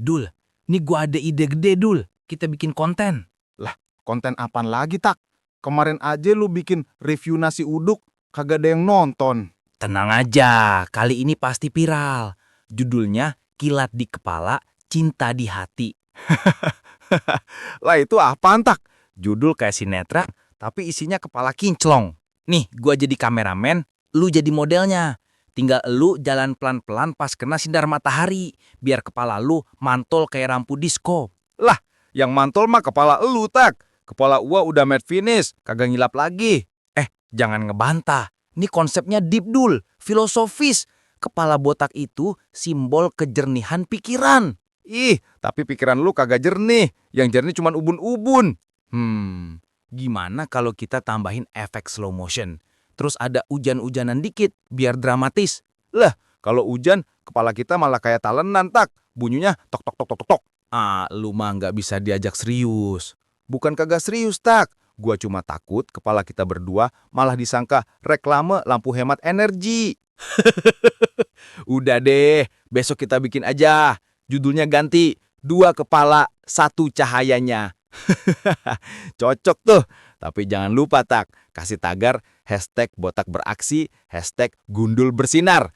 Dul, nih gua ada ide gede, Dul. Kita bikin konten. Lah, konten apaan lagi, Tak? Kemarin aja lu bikin review nasi uduk, kagak ada yang nonton. Tenang aja, kali ini pasti viral. Judulnya Kilat di Kepala, Cinta di Hati. Lah itu apaan, Tak? Judul kayak sinetron, tapi isinya kepala kinclong. Nih, gua jadi kameramen, lu jadi modelnya. Tinggal lu jalan pelan-pelan pas kena sinar matahari, biar kepala lu mantul kayak lampu disco. Lah, yang mantul mah kepala elu, Tak. Kepala gua udah matte finish, kagak ngilap lagi. Jangan ngebantah, ini konsepnya deep, Dul, filosofis. Kepala botak itu simbol kejernihan pikiran. Ih, tapi pikiran lu kagak jernih. Yang jernih cuman ubun-ubun. Gimana kalau kita tambahin efek slow motion? Terus ada hujan-hujanan dikit, biar dramatis. Lah, kalau hujan, kepala kita malah kayak talenan, Tak. Bunyinya tok tok tok tok tok tok. Lu mah nggak bisa diajak serius. Bukan kagak serius, Tak. Gua cuma takut kepala kita berdua malah disangka reklame lampu hemat energi. Udah deh, besok kita bikin aja. Judulnya ganti, 2 kepala, 1 cahayanya. Cocok tuh. Tapi jangan lupa, Tak, kasih tagar #botak beraksi, #gundul bersinar.